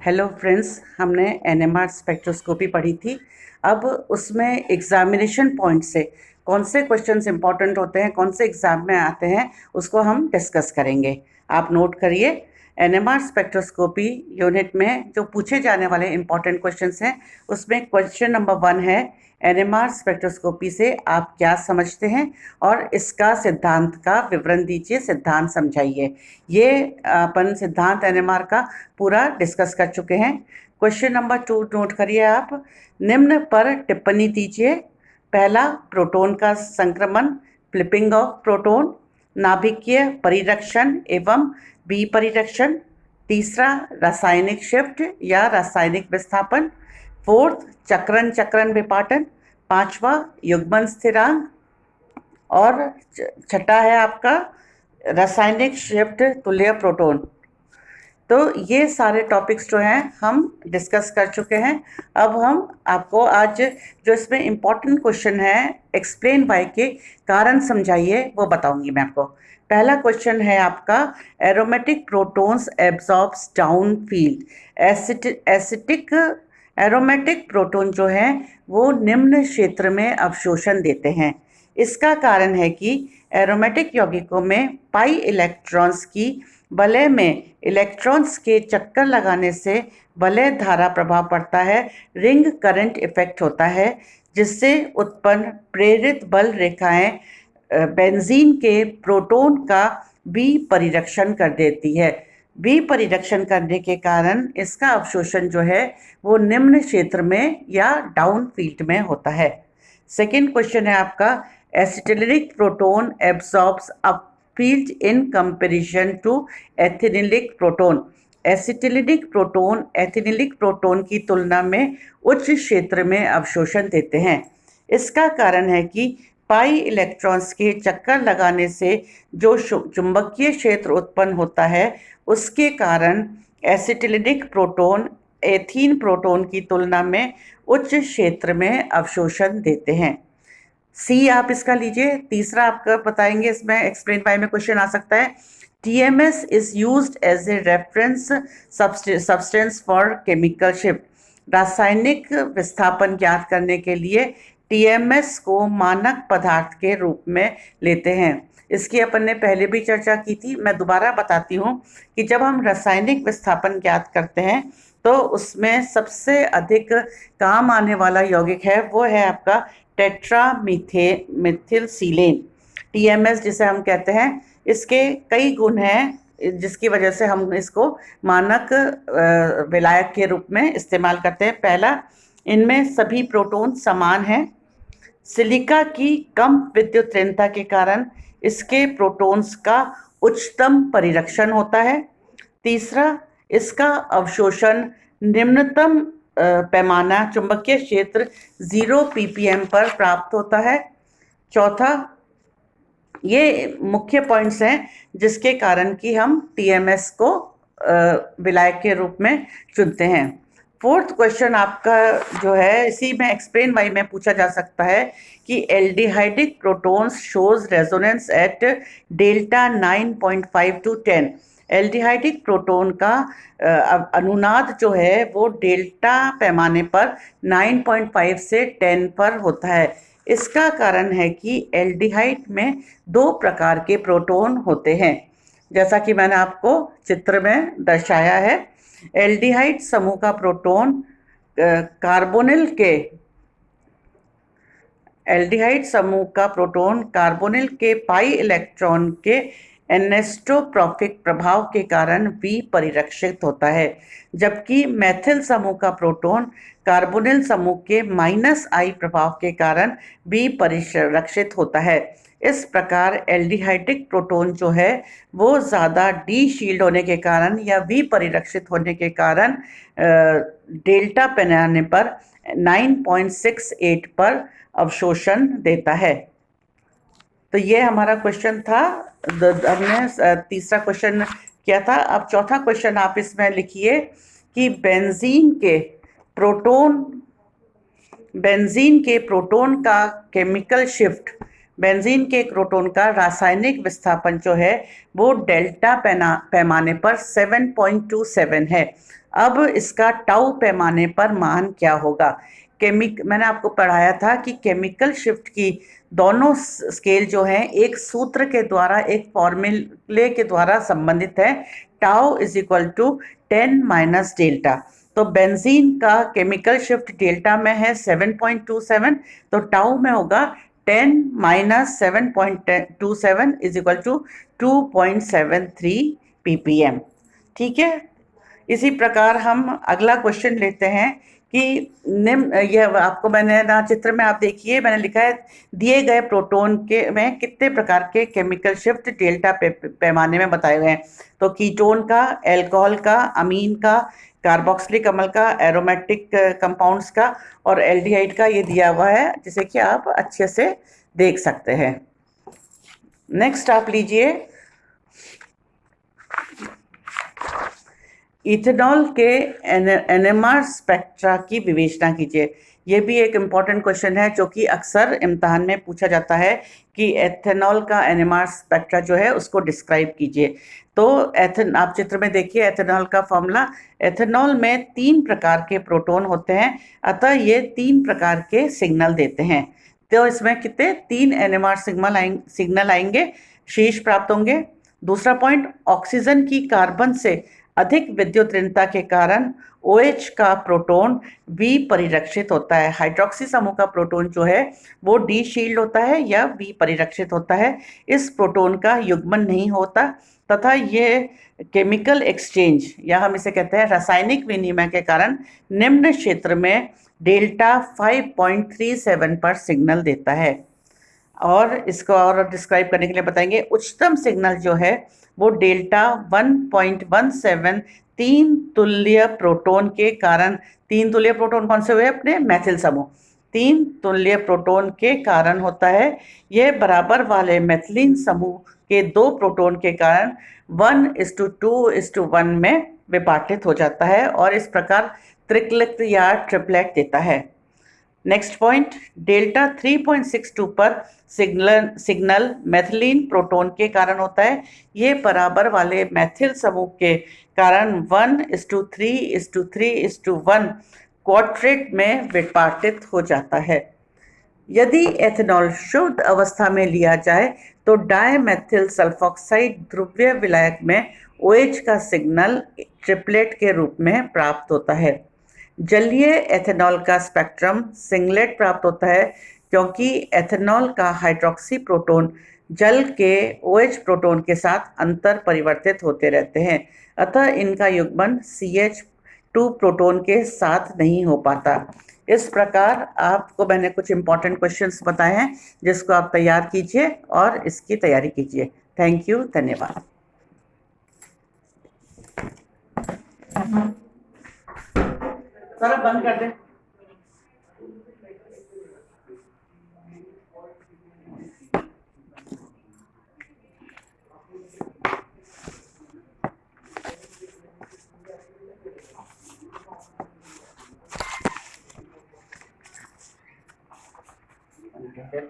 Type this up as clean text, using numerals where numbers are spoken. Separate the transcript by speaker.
Speaker 1: Hello friends, हमने NMR spectroscopy पढ़ी थी। अब उसमें एग्जामिनेशन पॉइंट से कौन से क्वेश्चंस इंपॉर्टेंट होते हैं, कौन से एग्जाम में आते हैं, उसको हम डिस्कस करेंगे। आप नोट करिए। एनएमआर स्पेक्ट्रोस्कोपी यूनिट में जो पूछे जाने वाले इंपॉर्टेंट क्वेश्चंस हैं, उसमें क्वेश्चन नंबर 1 है, एनएमआर स्पेक्ट्रोस्कोपी से आप क्या समझते हैं और इसका सिद्धांत का विवरण दीजिए, सिद्धांत समझाइए। ये अपन सिद्धांत एनएमआर का पूरा डिस्कस कर चुके हैं। क्वेश्चन नंबर 2 नोट करिए आप। निम्न पर टिप्पणी दीजिए। पहला, प्रोटॉन का संक्रमण, फ्लिपिंग ऑफ प्रोटॉन, नाभिकीय परिरक्षण एवं विपरिरक्षण। तीसरा, रासायनिक शिफ्ट या रासायनिक विस्थापन। फोर्थ, चक्रण चक्रण विपाटन। पांचवा, युग्मन स्थिरांक। और छठा है आपका रासायनिक शिफ्ट तुल्य प्रोटॉन। तो ये सारे टॉपिक्स जो हैं हम डिस्कस कर चुके हैं। अब हम आपको आज जो इसमें इम्पॉर्टेंट क्वेश्चन है, एक्सप्लेन वाई के कारण समझाइए, वो बताऊंगी मैं आपको। पहला क्वेश्चन है आपका, aromatic protons absorbs down field. Acetic aromatic proton जो हैं वो निम्न क्षेत्र में अवशोषण देते हैं। इसका कारण है कि एरोमेटिक यौगिकों में पाई इलेक्ट्रॉन्स की वलय में इलेक्ट्रॉन्स के चक्कर लगाने से वलय धारा प्रभाव पड़ता है, रिंग करंट इफेक्ट होता है, जिससे उत्पन्न प्रेरित बल रेखाएं बेंजीन के प्रोटॉन का विपरिरक्षण कर देती है। विपरिरक्षण करने के कारण इसका अवशोषण जो है वो निम्न क्षेत्र में या डाउन फील्ड में होता है। सेकेंड क्वेश्चन है आपका, acetylenic proton absorbs upfield in comparison to ethylenic proton. Acetylenic proton ethylenic proton की तुलना में उच्च क्षेत्र में अवशोषण देते हैं। इसका कारण है कि पाई इलेक्ट्रॉन्स के चक्कर लगाने से जो चुंबकीय क्षेत्र उत्पन्न होता है, उसके कारण एसिटिलिक प्रोटॉन एथीन प्रोटॉन की तुलना में उच्च क्षेत्र में अवशोषण देते हैं। सी आप इसका लीजिए। तीसरा आपका बताएंगे, इसमें एक्सप्लेन बाय में क्वेश्चन आ सकता है, TMS is used as a reference substance for chemical shift. रासायनिक विस्थापन ज्ञात करने के लिए टीएमएस को मानक पदार्थ के रूप में लेते हैं। इसकी अपन ने पहले भी चर्चा की थी, मैं दोबारा बताती हूँ कि जब हम रासायनिक विस्थापन ज्ञात करते हैं तो उसमें सबसे अधिक काम आने वाला यौगिक है वो है आपका टेट्रामिथिल सीलेन, टीएमएस जिसे हम कहते हैं। इसके कई गुण हैं जिसकी वजह से हम इसको मानक विलायक के रूप में इस्तेमाल करते हैं। पहला, इनमें सभी प्रोटॉन समान हैं। सिलिका की कम विद्युत ऋणता के कारण इसके प्रोटॉन्स का उच्चतम परिरक्षण होता है। तीसरा, इसका अवशोषण निम्नतम पैमाना चुंबकीय क्षेत्र 0 ppm पर प्राप्त होता है। चौथा, ये मुख्य पॉइंट्स हैं जिसके कारण कि हम टीएमएस को विलायक के रूप में चुनते हैं। फोर्थ क्वेश्चन आपका जो है, इसी में एक्सप्लेन वाई में पूछा जा सकता है कि aldehydic protons shows resonance at delta 9.5 to 10। Aldehydic proton का अनुनाद जो है वो डेल्टा पैमाने पर 9.5 से 10 पर होता है। इसका कारण है कि एल्डिहाइड में 2 प्रकार के प्रोटॉन होते हैं, जैसा कि मैंने आपको चित्र में दर्शाया है। एल्डिहाइड समूह का प्रोटॉन कार्बोनिल के पाई इलेक्ट्रॉन के एनेस्टोट्रॉपिक प्रभाव के कारण विपरिरक्षित होता है, जबकि मेथिल समूह का प्रोटॉन कार्बोनिल समूह के -I प्रभाव के कारण विपरिरक्षित होता है। इस प्रकार एल्डिहाइडिक प्रोटॉन जो है वो ज़्यादा डी शील्ड होने के कारण या विपरिरक्षित होने के कारण डेल्टा पैमाने पर 9.68 पर अवशोषण देता है। तो ये हमारा क्वेश्चन था। हमने तीसरा क्वेश्चन किया था। अब चौथा क्वेश्चन आप इसमें लिखिए कि बेंजीन के प्रोटॉन का केमिकल शिफ्ट बेंजीन के एक प्रोटॉन का रासायनिक विस्थापन जो है वो डेल्टा पैमाने पर 7.27 है। अब इसका टाउ पैमाने पर मान क्या होगा? मैंने आपको पढ़ाया था कि केमिकल शिफ्ट की दोनों स्केल जो हैं एक सूत्र के द्वारा, एक फॉर्मूले के द्वारा संबंधित है। Tau is equal to 10 minus delta. तो बेंजीन का केमिकल शिफ्ट डेल्टा में है 7.27, तो टाउ में होगा 10 minus 7.27 is equal to 2.73 ppm। ठीक है। इसी प्रकार हम अगला क्वेश्चन लेते हैं कि निम्न, यह आपको मैंने ना चित्र में आप देखिए मैंने लिखा है दिए गए प्रोटॉन के में कितने प्रकार के केमिकल शिफ्ट डेल्टा पैमाने में बताए गए हैं। तो कीटोन का, एल्कोहल का, अमीन का, कार्बोक्सिलिक अम्ल का, एरोमेटिक कंपाउंड्स का और एल्डिहाइड का ये दिया हुआ है, जिसे कि आप अच्छे से देख सकते हैं। नेक्स्ट आप लीजिए इथेनॉल के एनएमआर स्पेक्ट्रा की विवेचना कीजिए। ये भी एक इम्पॉर्टेंट क्वेश्चन है जो कि अक्सर इम्तहान में पूछा जाता है कि एथेनॉल का एनएमआर स्पेक्ट्रा जो है उसको डिस्क्राइब कीजिए। तो आप चित्र में देखिए एथेनॉल का फॉर्मूला। एथेनॉल में 3 प्रकार के प्रोटॉन होते हैं, अतः ये 3 प्रकार के सिग्नल देते हैं। तो इसमें कितने 3 एनएमआर सिग्नल आएंगे, शीर्ष प्राप्त होंगे। दूसरा पॉइंट, ऑक्सीजन की कार्बन से अधिक विद्युत ऋणता के कारण OH का प्रोटॉन V परिरक्षित होता है। हाइड्रोक्सी समूह का प्रोटॉन जो है वो D शील्ड होता है या V परिरक्षित होता है। इस प्रोटॉन का युग्मन नहीं होता तथा ये केमिकल एक्सचेंज या हम इसे कहते हैं रासायनिक विनिमय के कारण निम्न क्षेत्र में डेल्टा 5.37 पर सिग्नल देता है। और इसको और डिस्क्राइब करने के लिए बताएंगे, उच्चतम सिग्नल जो है वो डेल्टा 1.17 तीन तुल्य प्रोटॉन के कारण, 3 तुल्य प्रोटॉन कौन से हुए अपने मैथिल समूह, 3 तुल्य प्रोटॉन के कारण होता है। यह बराबर वाले मैथिलीन समूह के 2 प्रोटॉन के कारण 1:2:1 में विभाजित हो जाता है और इस प्रकार त्रिक्लिक या ट्रिपलेट देता है। नेक्स्ट पॉइंट, डेल्टा 3.62 पर सिग्नल मैथिलीन प्रोटॉन के कारण होता है। ये बराबर वाले मैथिल समूह के कारण 1:3:3:1 क्वाड्रेट में विभाजित हो जाता है। यदि एथेनॉल शुद्ध अवस्था में लिया जाए तो डायमेथिल सल्फोक्साइड ध्रुवीय विलायक में OH का सिग्नल ट्रिपलेट के रूप में प्राप्त होता है। जलीय एथेनॉल का स्पेक्ट्रम सिंगलेट प्राप्त होता है क्योंकि एथेनॉल का हाइड्रोक्सी प्रोटॉन जल के OH प्रोटॉन के साथ अंतर परिवर्तित होते रहते हैं, अतः इनका युग्मन CH2 प्रोटॉन के साथ नहीं हो पाता। इस प्रकार आपको मैंने कुछ इंपॉर्टेंट क्वेश्चंस बताए हैं जिसको आप तैयार कीजिए और इसकी तैयारी कीजिए। थैंक यू, धन्यवाद। सारा बंद कर दे। Okay.